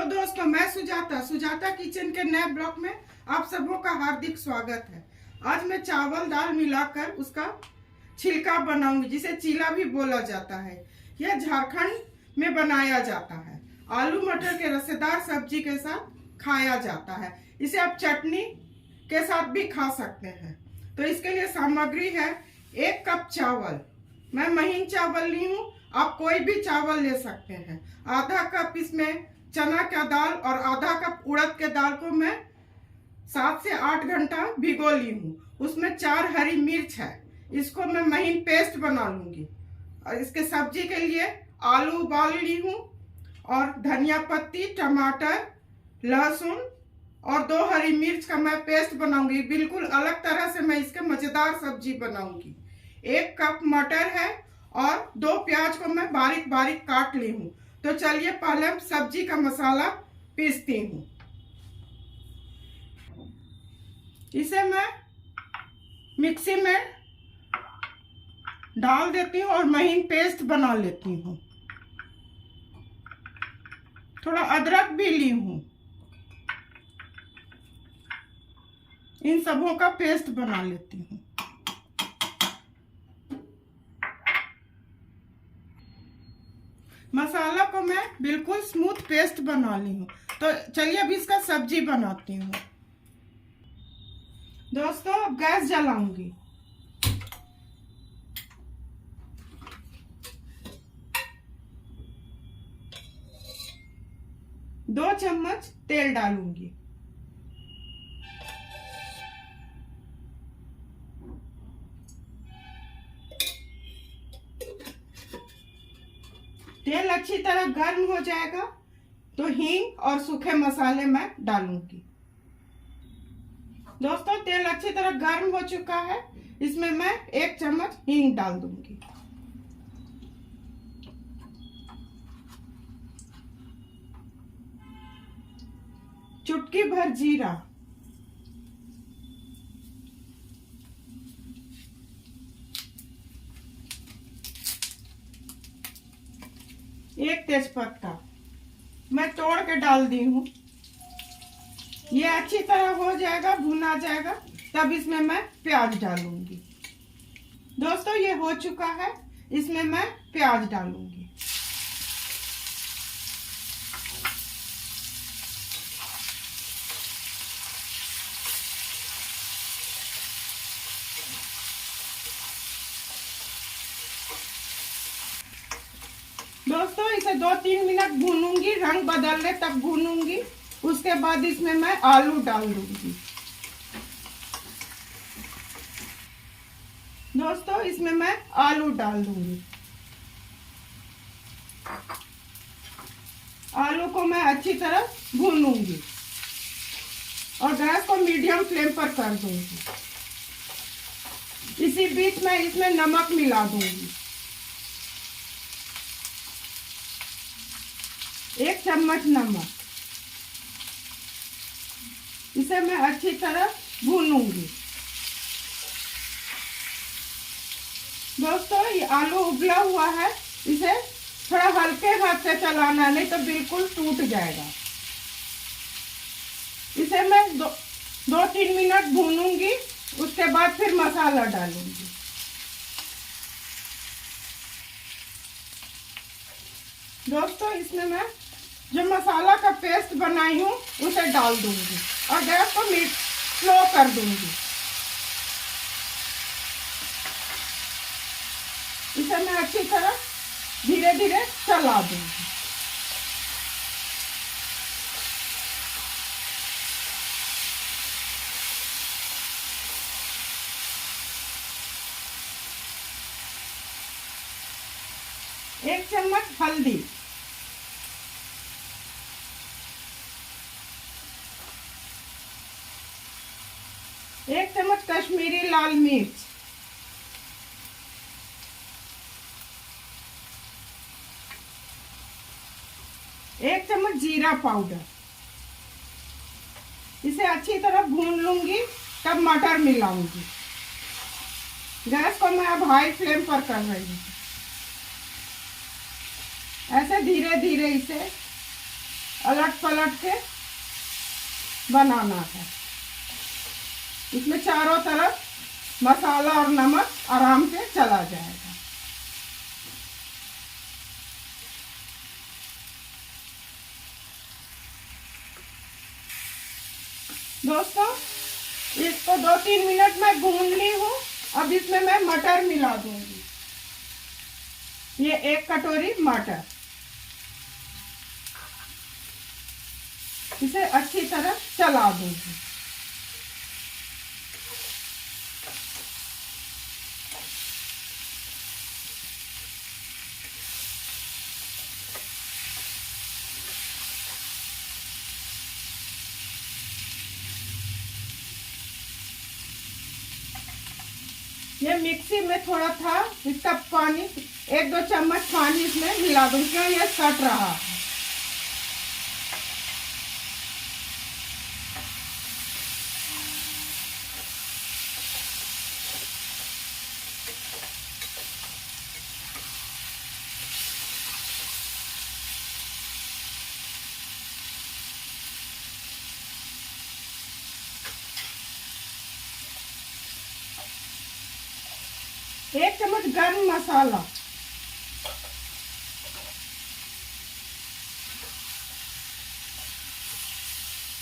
दोस्तों, मैं सुजाता किचन के नए ब्लॉग में आप सबों का हार्दिक स्वागत है। आज मैं चावल दाल मिलाकर उसका छिलका बनाऊंगी, जिसे चीला भी बोला जाता है। यह झारखंड में बनाया जाता है। आलू मटर के रसेदार सब्जी के साथ खाया जाता है। इसे आप चटनी के साथ भी खा सकते हैं। तो इसके लिए सामग्री है 1 कप चावल। मैं महीन चावल ली हूँ, आप कोई भी चावल ले सकते हैं। आधा कप इसमें चना का दाल और आधा कप उड़द के दाल को मैं 7 से 8 घंटा भिगो ली हूँ। उसमें 4 हरी मिर्च है, इसको मैं महीन पेस्ट बना लूंगी। और इसके सब्जी के लिए आलू उबाल ली हूँ और धनिया पत्ती, टमाटर, लहसुन और 2 हरी मिर्च का मैं पेस्ट बनाऊंगी। बिल्कुल अलग तरह से मैं इसके मजेदार सब्जी बनाऊंगी। 1 कप मटर है और 2 प्याज को मैं बारीक बारीक काट ली हूँ। तो चलिए पहले हम सब्जी का मसाला पीसती हूँ। इसे मैं मिक्सी में डाल देती हूँ और महीन पेस्ट बना लेती हूँ। थोड़ा अदरक भी ली हूँ। इन सबों का पेस्ट बना लेती हूँ। मसाला को मैं बिल्कुल स्मूथ पेस्ट बना ली हूँ। तो चलिए अब इसका सब्जी बनाती हूँ। दोस्तों, अब गैस जलाऊंगी। दो चम्मच तेल डालूंगी। तेल अच्छी तरह गर्म हो जाएगा तो हींग और सूखे मसाले मैं डालूंगी। दोस्तों, तेल अच्छी तरह गर्म हो चुका है। इसमें मैं 1 चम्मच हींग डाल दूंगी। चुटकी भर जीरा, 1 तेजपत्ता मैं तोड़ के डाल दी हूँ। ये अच्छी तरह हो जाएगा, भुना जाएगा, तब इसमें मैं प्याज डालूंगी। दोस्तों, ये हो चुका है। इसमें मैं प्याज डालूंगी। दोस्तों, इसे 2-3 मिनट भूनूंगी, रंग बदल ले तब भूनूंगी। उसके बाद इसमें मैं आलू डाल दूंगी। दोस्तों, इसमें मैं आलू डाल दूंगी। आलू को मैं अच्छी तरह भूनूंगी और गैस को मीडियम फ्लेम पर कर दूंगी। इसी बीच मैं इसमें नमक मिला दूंगी। 1 चम्मच नमक। इसे मैं अच्छी तरह भूनूंगी। दोस्तों, ये आलू उबला हुआ है। इसे थोड़ा हल्के हाथ से चलाना, नहीं तो बिल्कुल टूट जाएगा। इसे मैं 2-3 मिनट भूनूंगी। उसके बाद फिर मसाला डालूंगी। दोस्तों, इसमें मैं जो मसाला का पेस्ट बनाई हूँ उसे डाल दूंगी और गैस को स्लो कर दूंगी। इसे मैं अच्छी तरह धीरे धीरे चला दूंगी। एक चम्मच हल्दी, 1 चम्मच कश्मीरी लाल मिर्च, 1 चम्मच जीरा पाउडर। इसे अच्छी तरह भून लूंगी, तब मटर मिलाऊंगी। गैस को मैं अब हाई फ्लेम पर कर रही हूँ। ऐसे धीरे धीरे इसे अलट पलट के बनाना है। इसमें चारों तरफ मसाला और नमक आराम से चला जाएगा। दोस्तों, इसको 2-3 मिनट में भून ली हूँ। अब इसमें मैं मटर मिला दूंगी। ये 1 कटोरी मटर, इसे अच्छी तरह चला दूंगी। ये मिक्सी में थोड़ा था, इसका पानी 1-2 चम्मच पानी इसमें मिला दूं क्यों ये सट रहा है। एक चम्मच गरम मसाला,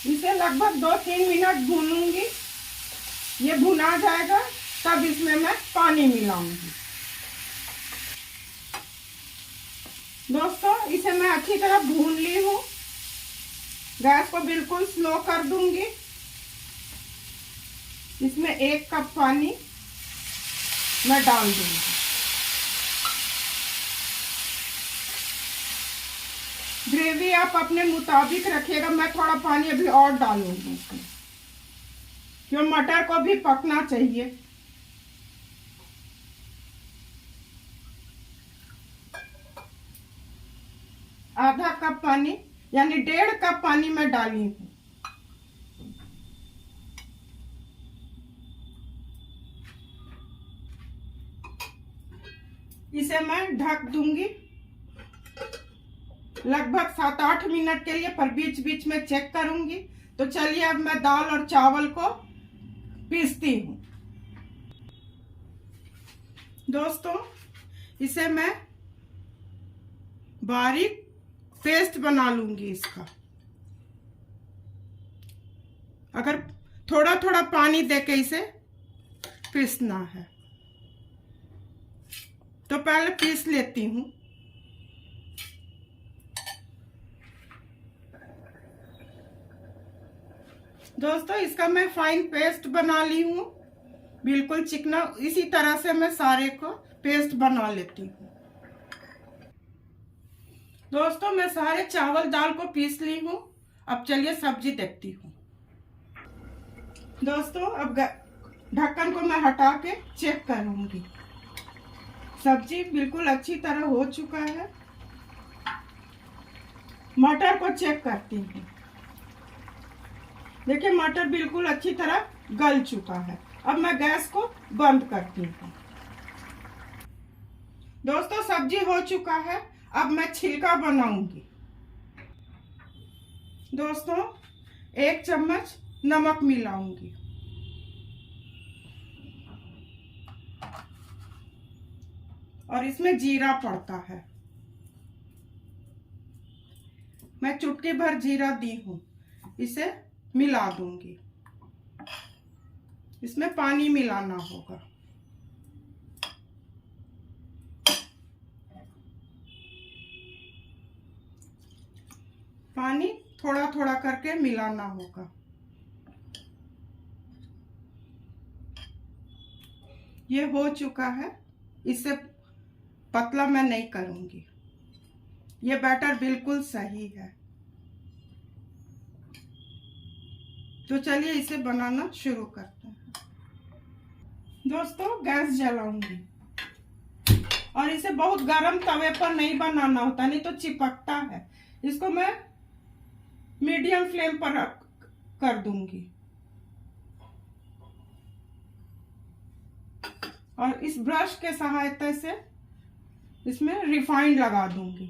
इसे लगभग 2-3 मिनट भूनूंगी। ये भुना जाएगा तब इसमें मैं पानी मिलाऊंगी। दोस्तों, इसे मैं अच्छी तरह भून ली हूँ। गैस को बिल्कुल स्लो कर दूंगी। इसमें 1 कप पानी मैं डाल दूंगी। ग्रेवी आप अपने मुताबिक रखिएगा। मैं थोड़ा पानी अभी और डालूंगी इसमें, क्यों मटर को भी पकना चाहिए। आधा कप पानी यानी 1.5 कप पानी मैं डाली हूँ। इसे मैं ढक दूंगी लगभग 7-8 मिनट के लिए, पर बीच बीच में चेक करूंगी। तो चलिए अब मैं दाल और चावल को पीसती हूँ। दोस्तों, इसे मैं बारीक पेस्ट बना लूंगी इसका। अगर थोड़ा थोड़ा पानी देके इसे पीसना है तो पहले पीस लेती हूँ। दोस्तों, इसका मैं फाइन पेस्ट बना ली हूँ, बिल्कुल चिकना। इसी तरह से मैं सारे को पेस्ट बना लेती हूँ। दोस्तों, मैं सारे चावल दाल को पीस ली हूँ। अब चलिए सब्जी देखती हूँ। दोस्तों, अब ढक्कन को मैं हटा के चेक करूंगी। सब्जी बिल्कुल अच्छी तरह हो चुका है। मटर को चेक करती हूँ। देखिए, मटर बिल्कुल अच्छी तरह गल चुका है। अब मैं गैस को बंद करती हूँ। दोस्तों, सब्जी हो चुका है। अब मैं छिलका बनाऊंगी। दोस्तों, 1 चम्मच नमक मिलाऊंगी। और इसमें जीरा पड़ता है। मैं चुटकी भर जीरा दी हूँ, इसे मिला दूंगी। इसमें पानी मिलाना होगा। पानी थोड़ा थोड़ा करके मिलाना होगा। ये हो चुका है। इससे पतला मैं नहीं करूंगी। ये बैटर बिल्कुल सही है। तो चलिए इसे बनाना शुरू करते हैं। दोस्तों, गैस जलाऊंगी। और इसे बहुत गरम तवे पर नहीं बनाना होता, नहीं तो चिपकता है। इसको मैं मीडियम फ्लेम पर कर दूंगी। और इस ब्रश के सहायता से इसमें रिफाइंड लगा दूंगी।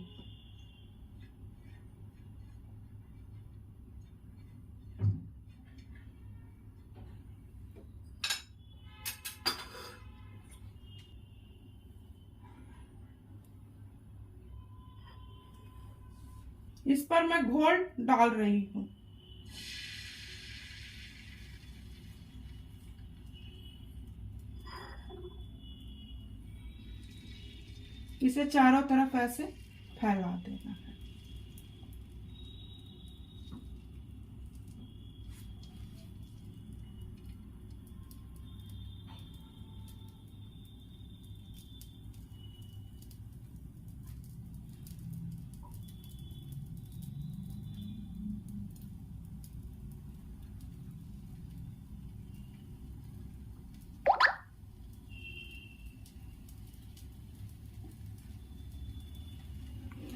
इस पर मैं घोल डाल रही हूँ। इसे चारों तरफ ऐसे फैला देना है।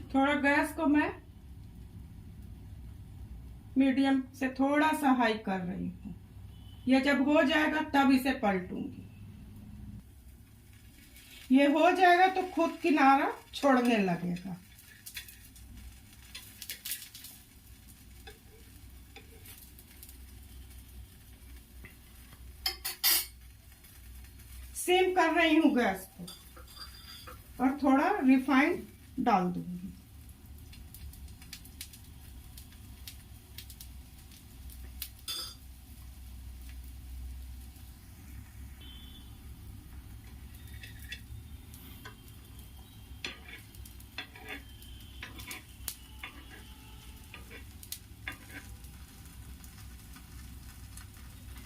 थोड़ा गैस को मैं मीडियम से थोड़ा सा हाई कर रही हूँ। यह जब हो जाएगा तब इसे पलटूंगी। ये हो जाएगा तो खुद किनारा छोड़ने लगेगा। सिम कर रही हूँ गैस को और थोड़ा रिफाइंड डाल दूंगी।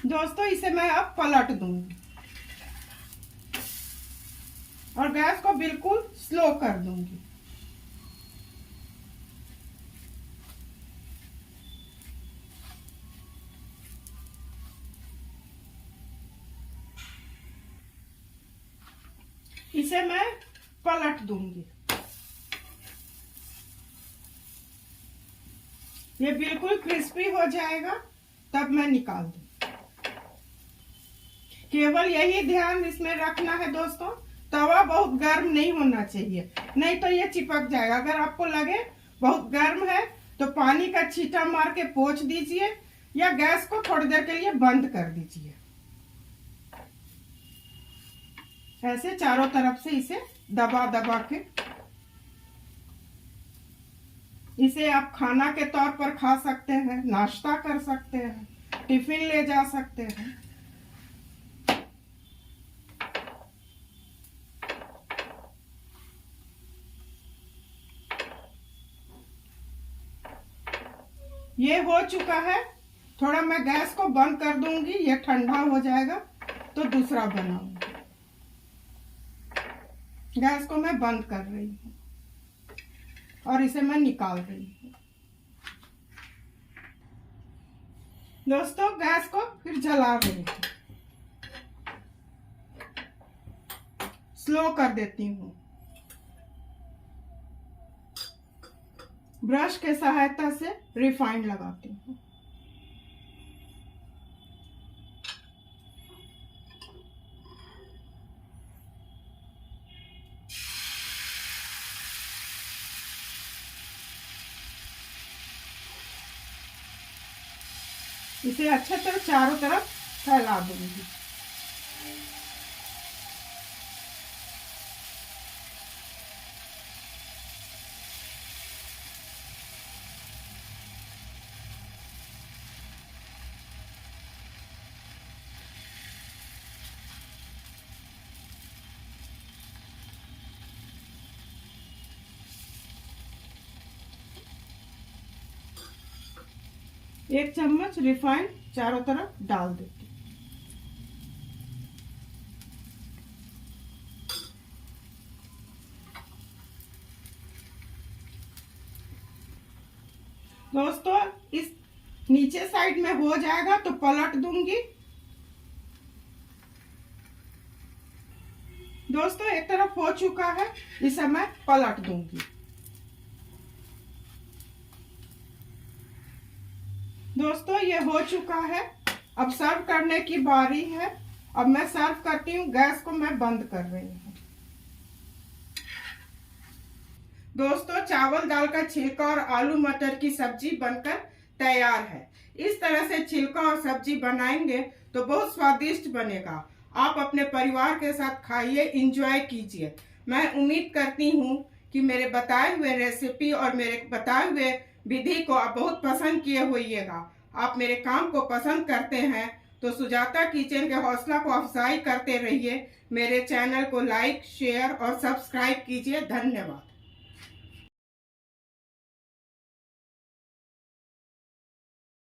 दोस्तों इसे मैं अब पलट दूंगी और गैस को बिल्कुल स्लो कर दूंगी। इसे मैं पलट दूंगी। ये बिल्कुल क्रिस्पी हो जाएगा तब मैं निकाल दूंगी। केवल यही ध्यान इसमें रखना है दोस्तों, तवा बहुत गर्म नहीं होना चाहिए, नहीं तो ये चिपक जाएगा। अगर आपको लगे बहुत गर्म है तो पानी का छींटा मार के पोंछ दीजिए या गैस को थोड़ी देर के लिए बंद कर दीजिए। ऐसे चारों तरफ से इसे दबा दबा के। इसे आप खाना के तौर पर खा सकते हैं, नाश्ता कर सकते हैं, टिफिन ले जा सकते हैं। ये हो चुका है। थोड़ा मैं गैस को बंद कर दूंगी, ये ठंडा हो जाएगा तो दूसरा बनाऊंगी। गैस को मैं बंद कर रही हूँ और इसे मैं निकाल रही हूँ। दोस्तों गैस को फिर जला रही हूँ, स्लो कर देती हूँ। ब्रश के सहायता से रिफाइंड लगाती हूँ। इसे अच्छे तरह चारों तरफ फैला दूंगी। एक चम्मच रिफाइंड चारों तरफ डाल देती हूँ। दोस्तों इस नीचे साइड में हो जाएगा तो पलट दूंगी। दोस्तों एक तरफ हो चुका है, इसे मैं पलट दूंगी। दोस्तों ये हो चुका है, अब सर्व करने की बारी है। अब मैं सर्व करती हूँ, गैस को मैं बंद कर रही हूँ। दोस्तों चावल दाल का छिलका और आलू मटर की सब्जी बनकर तैयार है। इस तरह से छिलका और सब्जी बनाएंगे तो बहुत स्वादिष्ट बनेगा। आप अपने परिवार के साथ खाइए, एंजॉय कीजिए। मैं उम्मीद करती हूँ कि मेरे बताए हुए रेसिपी और मेरे बताए हुए विधि को आप बहुत पसंद किए होइएगा। आप मेरे काम को पसंद करते हैं तो सुजाता किचन के हौसला को अफजाई करते रहिए। मेरे चैनल को लाइक, शेयर और सब्सक्राइब कीजिए। धन्यवाद।